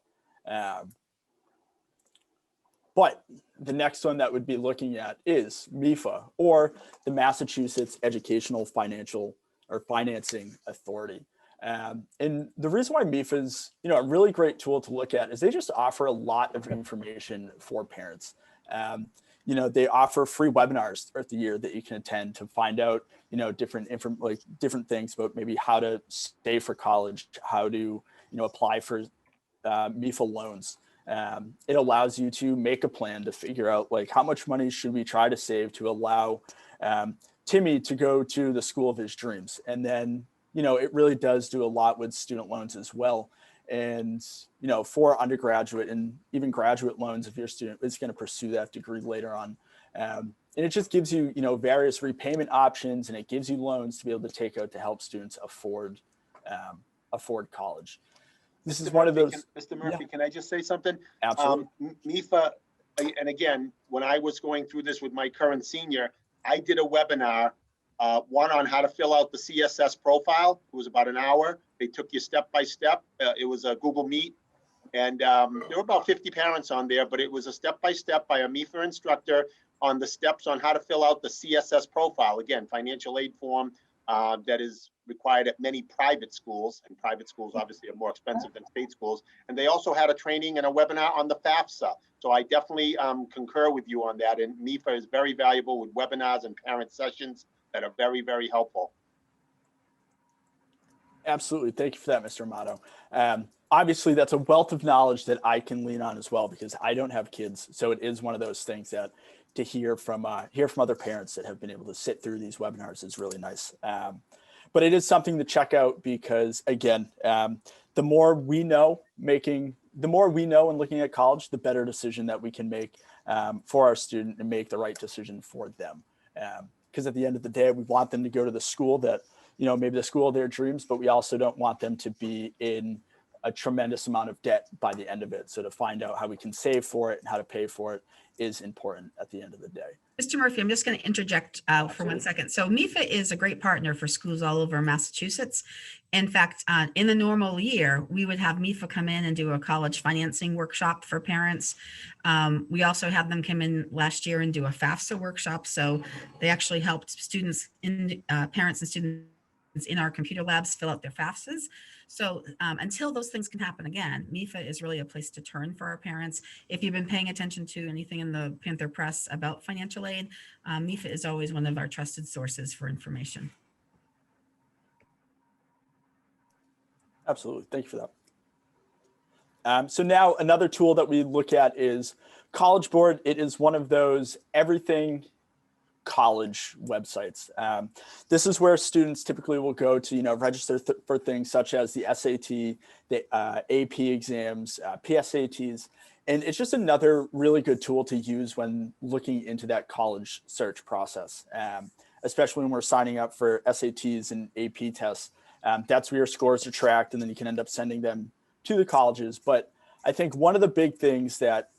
But the next one that would be looking at is MIFA, or the Massachusetts Educational Financing Authority. And the reason why MIFA is, a really great tool to look at is they just offer a lot of information for parents. They offer free webinars throughout the year that you can attend to find out, different things about maybe how to stay for college, how to, apply for MIFA loans. It allows you to make a plan to figure out like how much money should we try to save to allow Timmy to go to the school of his dreams. And then, it really does do a lot with student loans as well. And, for undergraduate and even graduate loans, if your student is going to pursue that degree later on. And it just gives you, various repayment options, and it gives you loans to be able to take out to help students afford college. This is one of those. Mr. Murphy, Can I just say something? Absolutely. MIFA, and again, when I was going through this with my current senior, I did a webinar, one on how to fill out the CSS profile. It was about an hour. They took you step by step. It was a Google Meet, and there were about 50 parents on there, but it was a step by step by a MIFA instructor on the steps on how to fill out the CSS profile. Again, financial aid form that is required at many private schools, and private schools obviously are more expensive than state schools. And they also had a training and a webinar on the FAFSA. So I definitely concur with you on that. And MIFA is very valuable with webinars and parent sessions that are very, very helpful. Absolutely. Thank you for that, Mr. Amato. Obviously, that's a wealth of knowledge that I can lean on as well, because I don't have kids. So it is one of those things that to hear from other parents that have been able to sit through these webinars is really nice. But it is something to check out because, again, the more we know and looking at college, the better decision that we can make for our student and make the right decision for them. Because at the end of the day, we want them to go to the school that, maybe the school of their dreams, but we also don't want them to be in a tremendous amount of debt by the end of it. So to find out how we can save for it and how to pay for it is important at the end of the day. Mr. Murphy, I'm just going to interject for 1 second. So MIFA is a great partner for schools all over Massachusetts. In fact, in a normal year, we would have MIFA come in and do a college financing workshop for parents. We also had them come in last year and do a FAFSA workshop. So they actually helped students, parents and students in our computer labs fill out their FAFSAs. So until those things can happen again, MIFA is really a place to turn for our parents. If you've been paying attention to anything in the Panther Press about financial aid, MIFA is always one of our trusted sources for information. Absolutely. Thank you for that. So now another tool that we look at is College Board. It is one of those everything college websites. This is where students typically will go to, register for things such as the SAT, the AP exams, PSATs, and it's just another really good tool to use when looking into that college search process, especially when we're signing up for SATs and AP tests. That's where your scores are tracked, and then you can end up sending them to the colleges. But I think one of the big things that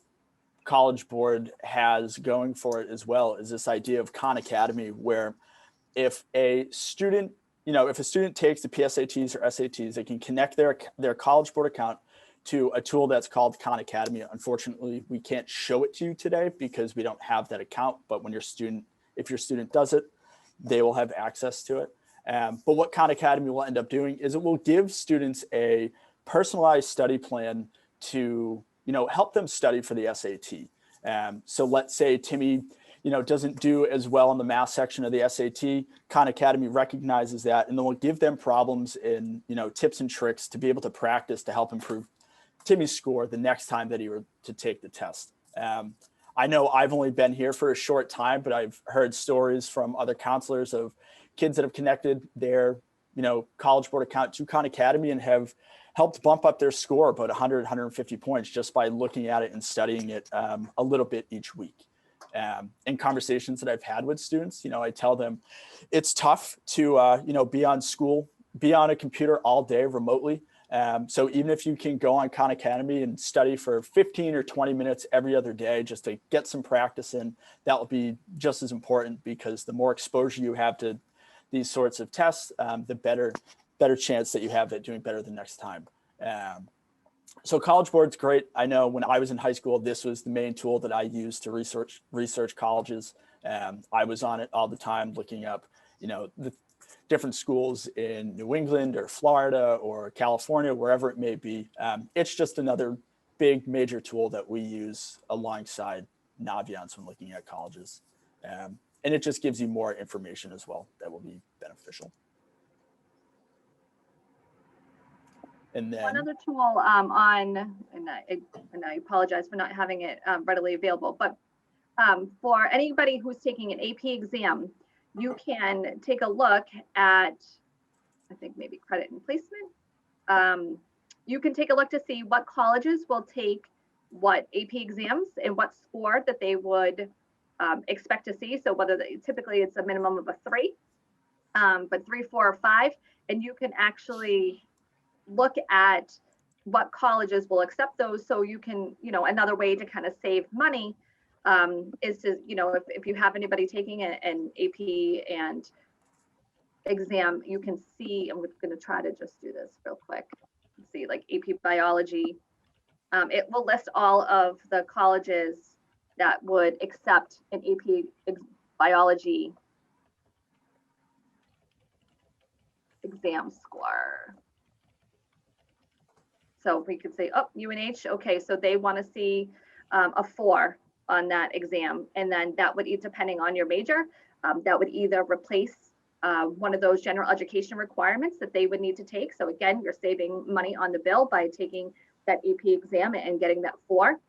College Board has going for it as well is this idea of Khan Academy, where if a student, if a student takes the PSATs or SATs, they can connect their College Board account to a tool that's called Khan Academy. Unfortunately, we can't show it to you today because we don't have that account. But when if your student does it, they will have access to it. But what Khan Academy will end up doing is it will give students a personalized study plan to help them study for the SAT. So let's say Timmy, doesn't do as well in the math section of the SAT. Khan Academy recognizes that, and then we'll give them problems and, tips and tricks to be able to practice to help improve Timmy's score the next time that he were to take the test. I know I've only been here for a short time, but I've heard stories from other counselors of kids that have connected their, College Board account to Khan Academy and have helped bump up their score about 100, 150 points just by looking at it and studying it a little bit each week. In conversations that I've had with students, I tell them it's tough to, be on a computer all day remotely. So even if you can go on Khan Academy and study for 15 or 20 minutes every other day just to get some practice in, that will be just as important, because the more exposure you have to these sorts of tests, the better chance that you have at doing better the next time. So College Board's great. I know when I was in high school, this was the main tool that I used to research colleges. I was on it all the time, looking up, the different schools in New England or Florida or California, wherever it may be. It's just another big major tool that we use alongside Naviance when looking at colleges. And it just gives you more information as well that will be beneficial. And then one other tool and I apologize for not having it readily available, but for anybody who's taking an AP exam, you can take a look at, I think maybe credit and placement. You can take a look to see what colleges will take what AP exams and what score that they would expect to see. So whether typically it's a minimum of a 3, but 3, 4, or 5, and you can actually look at what colleges will accept those. So you can, another way to kind of save money is to, if you have anybody taking an AP and exam, you can see, I'm going to try to just do this real quick. Let's see, like AP biology. It will list all of the colleges that would accept an AP biology exam score. So we could say, oh, UNH, okay, so they want to see a 4 on that exam. And then that would, depending on your major, that would either replace one of those general education requirements that they would need to take. So again, you're saving money on the bill by taking that AP exam and getting that 4.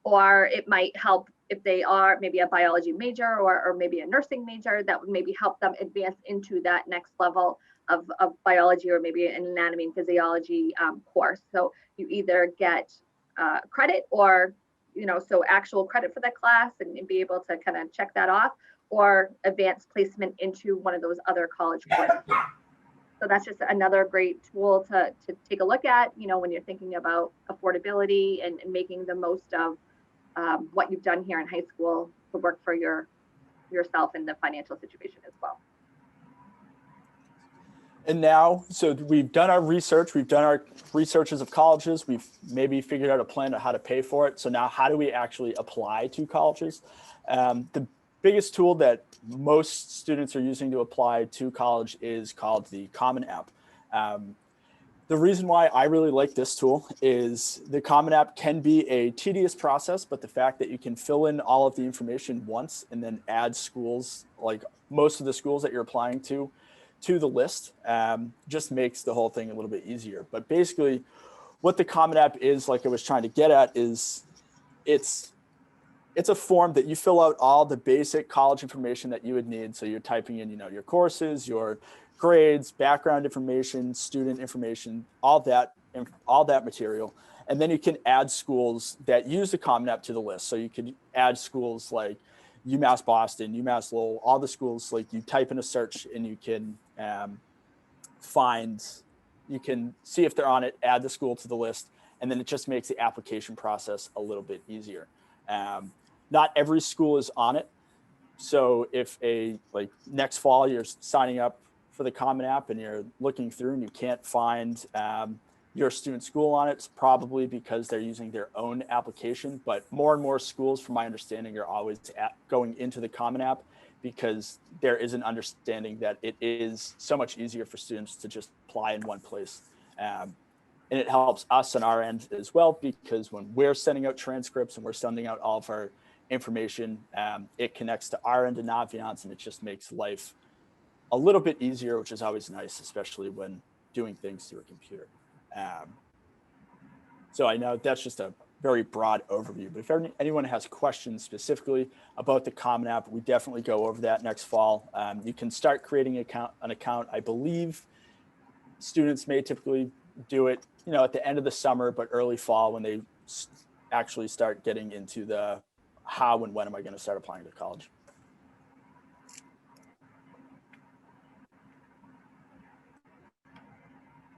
Or it might help if they are maybe a biology major or maybe a nursing major, that would maybe help them advance into that next level of biology, or maybe an anatomy and physiology course. So you either get credit or, so actual credit for that class and be able to kind of check that off, or advanced placement into one of those other college courses. So that's just another great tool to take a look at, you know, when you're thinking about affordability and making the most of what you've done here in high school to work for yourself in the financial situation as well. And now, so we've done our research, of colleges, we've maybe figured out a plan on how to pay for it. So now how do we actually apply to colleges? The biggest tool that most students are using to apply to college is called the Common App. The reason why I really like this tool is the Common App can be a tedious process, but the fact that you can fill in all of the information once and then add schools, like most of the schools that you're applying to the list, just makes the whole thing a little bit easier. But basically what the Common App is, like I was trying to get at, is it's a form that you fill out all the basic college information that you would need. So you're typing in, you know, your courses, your grades, background information, student information, all that material. And then you can add schools that use the Common App to the list. So you could add schools like UMass Boston, UMass Lowell, all the schools. Like you type in a search and you can you can see if they're on it, add the school to the list, and then it just makes the application process a little bit easier. Not every school is on it. So if like next fall you're signing up for the Common App and you're looking through and you can't find your student school on it, it's probably because they're using their own application. But more and more schools, from my understanding, are always going into the Common App because there is an understanding that it is so much easier for students to just apply in one place. And it helps us on our end as well, because when we're sending out transcripts and we're sending out all of our information, it connects to our end of Naviance, and it just makes life a little bit easier, which is always nice, especially when doing things through a computer. So I know that's just a very broad overview, but if anyone has questions specifically about the Common App, we definitely go over that next fall. You can start creating an account. I believe students may typically do it, you know, at the end of the summer, but early fall when they actually start getting into the how and when am I going to start applying to college.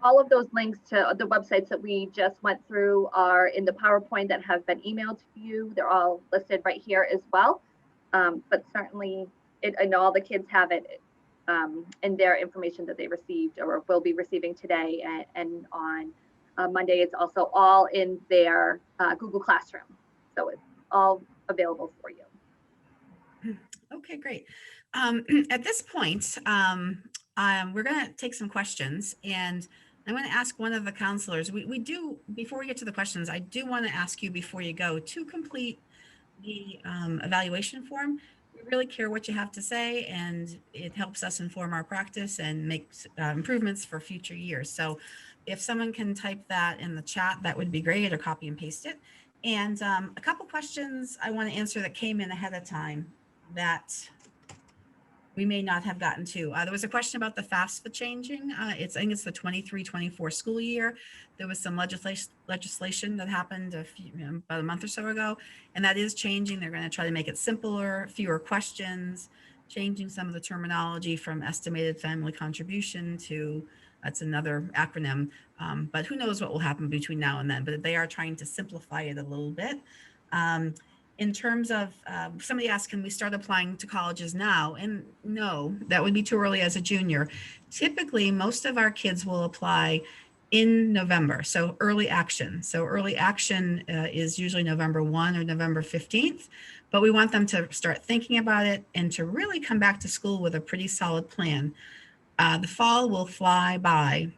All of those links to the websites that we just went through are in the PowerPoint that have been emailed to you. They're all listed right here as well. But certainly, I know all the kids have it in their information that they received or will be receiving today. And on Monday, it's also all in their Google Classroom. So it's all available for you. Okay, great. At this point, we're going to take some questions, and I'm going to ask one of the counselors. We do, before we get to the questions, I do want to ask you before you go to complete the evaluation form. We really care what you have to say, and it helps us inform our practice and make improvements for future years. So if someone can type that in the chat, that would be great, or copy and paste it. And a couple questions I want to answer that came in ahead of time that we may not have gotten to. There was a question about the FAFSA changing. I think it's the 23-24 school year. There was some legislation that happened about a month or so ago, and that is changing. They're going to try to make it simpler, fewer questions, changing some of the terminology from estimated family contribution to, that's another acronym, but who knows what will happen between now and then, but they are trying to simplify it a little bit. In terms of, somebody asked, can we start applying to colleges now? And no, that would be too early as a junior. Typically, most of our kids will apply in November, so early action. So early action is usually November 1 or November 15th, but we want them to start thinking about it and to really come back to school with a pretty solid plan. The fall will fly by,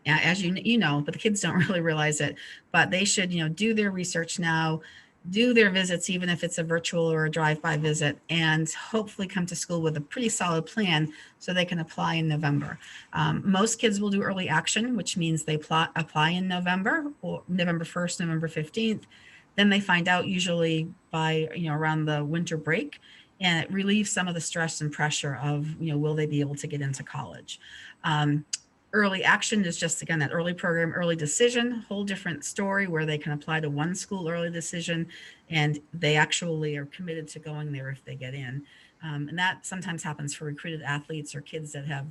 as you know, but the kids don't really realize it, but they should, do their research now, do their visits, even if it's a virtual or a drive-by visit, and hopefully come to school with a pretty solid plan so they can apply in November. Most kids will do early action, which means they apply in November, or November 1st, November 15th. Then they find out usually by, around the winter break, and it relieves some of the stress and pressure of, will they be able to get into college? Early action is just, again, that early program, early decision, whole different story where they can apply to one school early decision, and they actually are committed to going there if they get in. And that sometimes happens for recruited athletes or kids that have,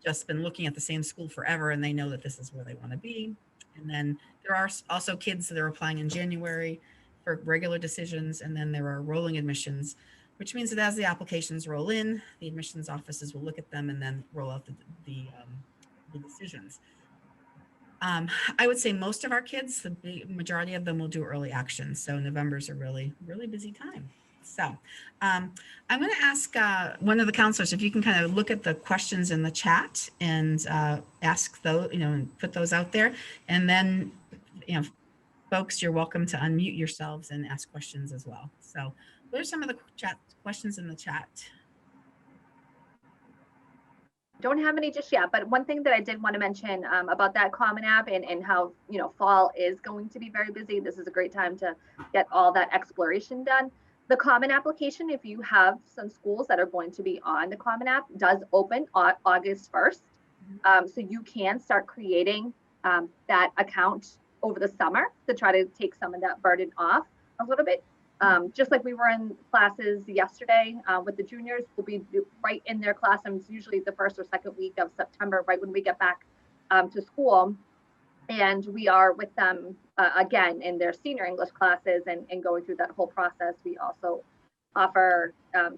just been looking at the same school forever and they know that this is where they want to be. And then there are also kids that are applying in January for regular decisions, and then there are rolling admissions, which means that as the applications roll in, the admissions offices will look at them and then roll out the decisions. I would say most of our kids, the big majority of them will do early action. So November is a really, really busy time. So I'm going to ask one of the counselors if you can kind of look at the questions in the chat and ask those, and put those out there. And then, folks, you're welcome to unmute yourselves and ask questions as well. So what are some of the questions in the chat? Don't have any just yet, but one thing that I did want to mention about that Common App and how, fall is going to be very busy. This is a great time to get all that exploration done. The Common application, if you have some schools that are going to be on the Common App, does open on August 1st. So you can start creating that account over the summer to try to take some of that burden off a little bit. Just like we were in classes yesterday with the juniors, we'll be right in their classrooms, usually the first or second week of September, right when we get back to school. And we are with them again in their senior English classes and going through that whole process. We also offer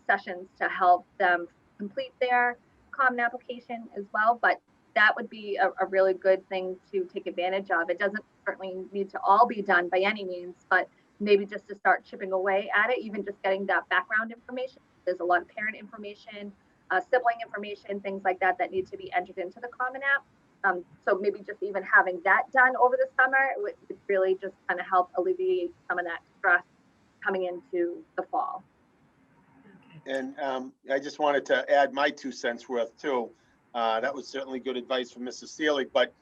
sessions to help them complete their Common application as well. But that would be a really good thing to take advantage of. It doesn't certainly need to all be done by any means, but maybe just to start chipping away at it, even just getting that background information. There's a lot of parent information, sibling information, things like that that need to be entered into the Common App. So maybe just even having that done over the summer would really just kind of help alleviate some of that stress coming into the fall. And I just wanted to add my 2 cents worth too. That was certainly good advice from Mrs. Seelig, but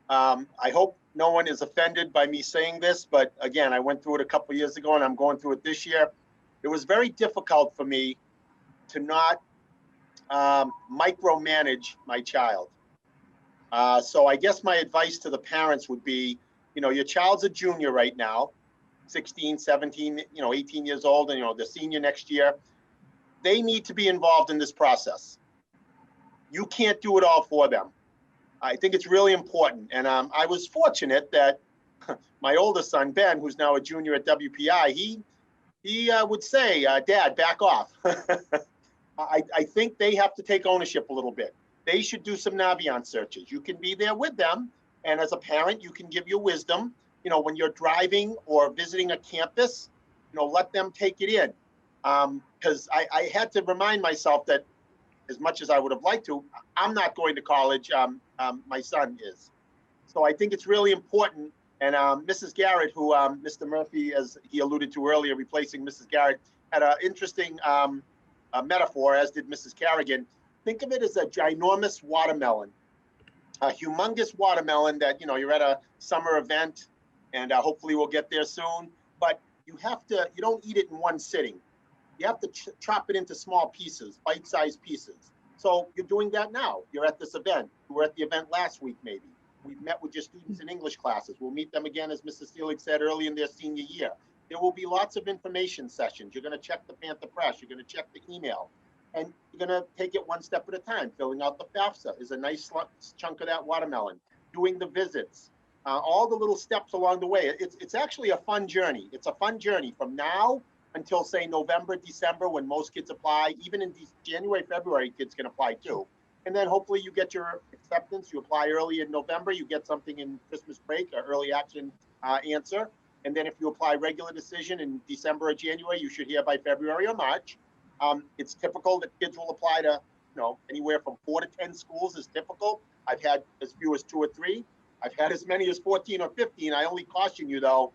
I hope no one is offended by me saying this, but again, I went through it a couple of years ago and I'm going through it this year. It was very difficult for me to not micromanage my child. So I guess my advice to the parents would be, your child's a junior right now, 16, 17, 18 years old, and the senior next year. They need to be involved in this process. You can't do it all for them. I think it's really important. And I was fortunate that my oldest son, Ben, who's now a junior at WPI, he would say, Dad, back off. I think they have to take ownership a little bit. They should do some Naviance searches. You can be there with them. And as a parent, you can give your wisdom. When you're driving or visiting a campus, let them take it in. Because I had to remind myself that as much as I would have liked to, I'm not going to college. My son is. So I think it's really important. And Mrs. Garrett, who Mr. Murphy, as he alluded to earlier, replacing Mrs. Garrett, had an interesting metaphor, as did Mrs. Carrigan. Think of it as a ginormous watermelon, a humongous watermelon that, you're at a summer event and hopefully we'll get there soon. But you don't eat it in one sitting. You have to chop it into small pieces, bite-sized pieces. So you're doing that now. You're at this event. You were at the event last week, maybe. We've met with your students in English classes. We'll meet them again, as Mrs. Seelig said, early in their senior year. There will be lots of information sessions. You're going to check the Panther Press. You're going to check the email. And you're going to take it one step at a time. Filling out the FAFSA is a nice chunk of that watermelon. Doing the visits. All the little steps along the way. It's actually a fun journey. It's a fun journey from now until, say, November, December, when most kids apply. Even in January, February, kids can apply too. And then hopefully you get your acceptance. You apply early in November, you get something in Christmas break, an early action answer. And then if you apply regular decision in December or January, you should hear by February or March. It's typical that kids will apply to, anywhere from 4 to 10 schools is typical. I've had as few as 2 or 3. I've had as many as 14 or 15. I only caution you though,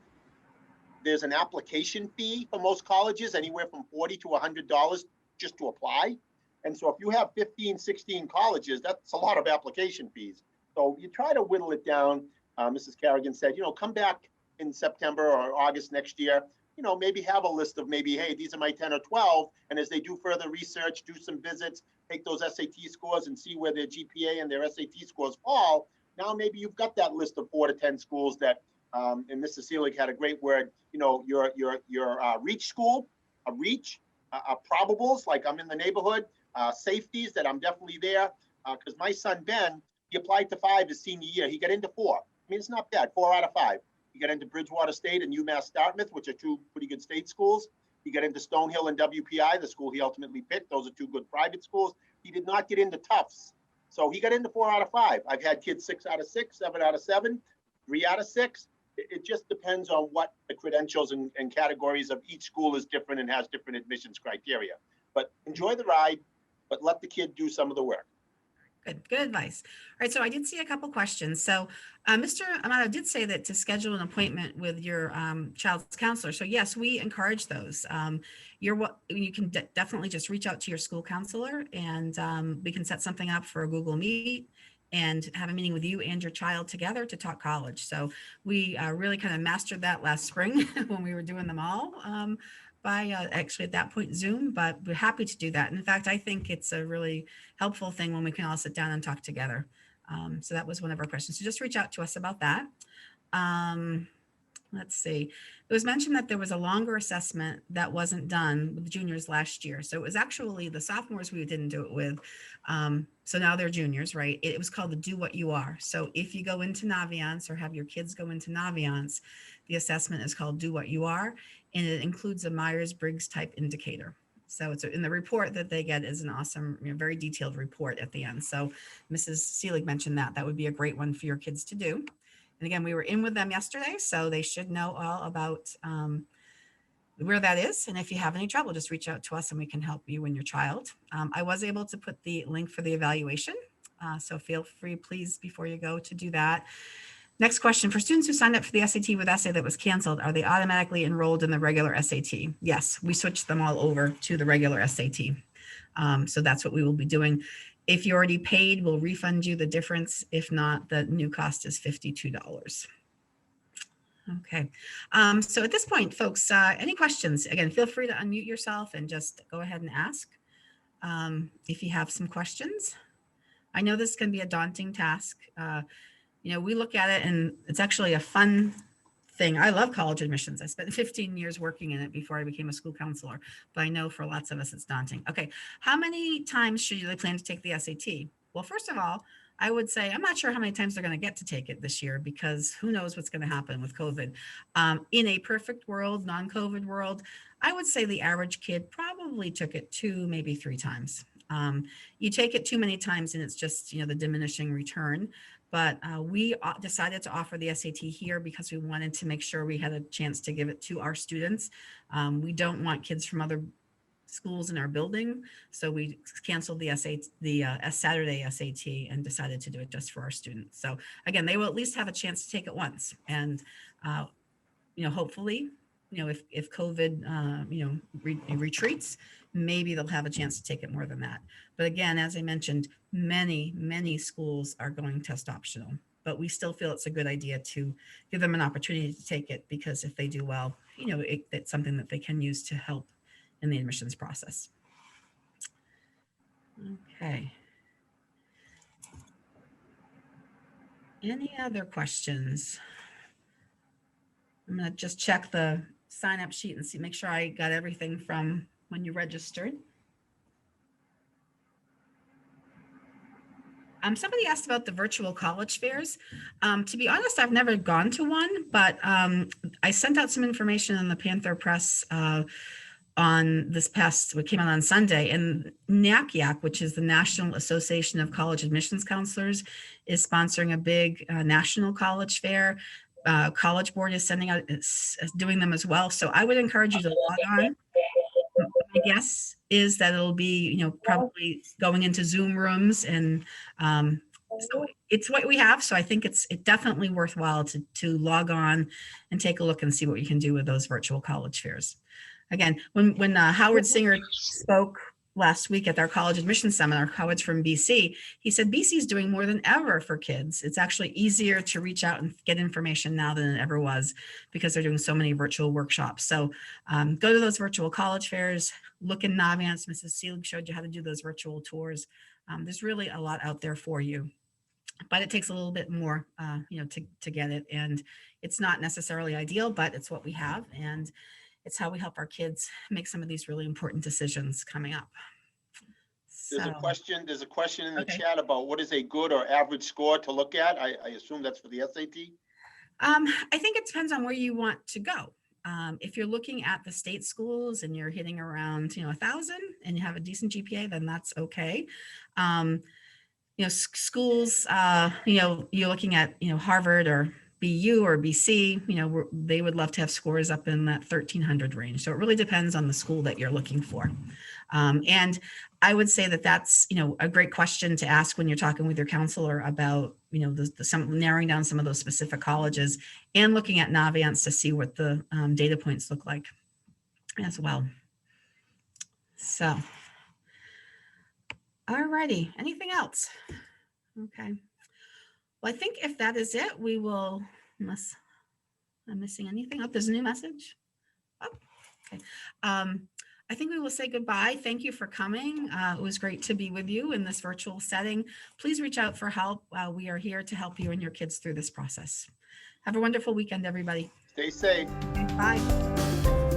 there's an application fee for most colleges, anywhere from $40 to $100 just to apply. And so if you have 15, 16 colleges, that's a lot of application fees. So you try to whittle it down. Mrs. Carrigan said, come back in September or August next year, maybe have a list of hey, these are my 10 or 12. And as they do further research, do some visits, take those SAT scores and see where their GPA and their SAT scores fall. Now maybe you've got that list of 4 to 10 schools that, and Mrs. Seelig had a great word, your reach school, a reach, probables, like I'm in the neighborhood, safeties that I'm definitely there. Because my son, Ben, he applied to 5 his senior year. He got into 4. I mean, it's not bad, 4 out of 5. He got into Bridgewater State and UMass Dartmouth, which are 2 pretty good state schools. He got into Stonehill and WPI, the school he ultimately picked. Those are 2 good private schools. He did not get into Tufts. So he got into 4 out of 5. I've had kids 6 out of 6, 7 out of 7, 3 out of 6. It just depends on what the credentials and categories of each school is different and has different admissions criteria. But enjoy the ride, but let the kid do some of the work. Good advice. All right, so I did see a couple questions. So Mr. Amato did say that to schedule an appointment with your child's counselor. So yes, we encourage those. You can definitely just reach out to your school counselor, and we can set something up for a Google Meet and have a meeting with you and your child together to talk college. So we really kind of mastered that last spring when we were doing them all. By actually at that point Zoom, but we're happy to do that. And in fact, I think it's a really helpful thing when we can all sit down and talk together. So that was one of our questions. So just reach out to us about that. Let's see. It was mentioned that there was a longer assessment that wasn't done with the juniors last year. So it was actually the sophomores we didn't do it with. So now they're juniors, right? It was called the Do What You Are. So if you go into Naviance or have your kids go into Naviance, the assessment is called Do What You Are, and it includes a Myers-Briggs type indicator. So it's in the report that they get is an awesome, very detailed report at the end. So Mrs. Seelig mentioned that would be a great one for your kids to do. And again, we were in with them yesterday, so they should know all about where that is. And if you have any trouble, just reach out to us and we can help you and your child. I was able to put the link for the evaluation. So feel free, please, before you go, to do that. Next question, for students who signed up for the SAT with essay that was canceled, are they automatically enrolled in the regular SAT? Yes, we switched them all over to the regular SAT. So that's what we will be doing. If you already paid, we'll refund you the difference. If not, the new cost is $52. Okay. So at this point, folks, any questions? Again, feel free to unmute yourself and just go ahead and ask if you have some questions. I know this can be a daunting task. We look at it and it's actually a fun thing. I love college admissions. I spent 15 years working in it before I became a school counselor, but I know for lots of us it's daunting. Okay, how many times should they plan to take the SAT? Well, first of all, I would say I'm not sure how many times they're going to get to take it this year because who knows what's going to happen with COVID. In a perfect world, non-COVID world, I would say the average kid probably took it 2, maybe 3 times. You take it too many times and it's just, the diminishing return. But we decided to offer the SAT here because we wanted to make sure we had a chance to give it to our students. We don't want kids from other schools in our building, so we canceled the Saturday SAT and decided to do it just for our students. So again, they will at least have a chance to take it once, and hopefully, if COVID retreats, maybe they'll have a chance to take it more than that. But again, as I mentioned, many schools are going test optional, but we still feel it's a good idea to give them an opportunity to take it because if they do well, it's something that they can use to help in the admissions process. Okay. Any other questions? I'm going to just check the sign up sheet and make sure I got everything from when you registered. Somebody asked about the virtual college fairs. To be honest, I've never gone to one, but I sent out some information in the Panther Press on what came out on Sunday, and NACYAC, which is the National Association of College Admissions Counselors, is sponsoring a big national college fair. College Board is doing them as well. So I would encourage you to log on. My guess is that it'll be, probably going into Zoom rooms, and so it's what we have. So I think it's definitely worthwhile to log on and take a look and see what you can do with those virtual college fairs. Again, when Howard Singer spoke last week at our college admissions seminar, Howard's from BC, he said BC is doing more than ever for kids. It's actually easier to reach out and get information now than it ever was because they're doing so many virtual workshops. So go to those virtual college fairs, look in Naviance. Mrs. Seelig showed you how to do those virtual tours. There's really a lot out there for you, but it takes a little bit more, to get it. And it's not necessarily ideal, but it's what we have. And it's how we help our kids make some of these really important decisions coming up. There's a So, there's a question in the Okay. chat about what is a good or average score to look at? I assume that's for the SAT? I think it depends on where you want to go. If you're looking at the state schools and you're hitting around, 1,000 and you have a decent GPA, then that's okay. Schools, you're looking at, Harvard or BU or BC, they would love to have scores up in that 1,300 range. So it really depends on the school that you're looking for. And I would say that that's, a great question to ask when you're talking with your counselor about, some narrowing down some of those specific colleges and looking at Navient to see what the data points look like as well. So, all righty. Anything else? Okay. Well, I think if that is it, we will, unless I'm missing anything. Oh, there's a new message. Oh, okay. I think we will say goodbye. Thank you for coming. It was great to be with you in this virtual setting. Please reach out for help. We are here to help you and your kids through this process. Have a wonderful weekend, everybody. Stay safe. Bye.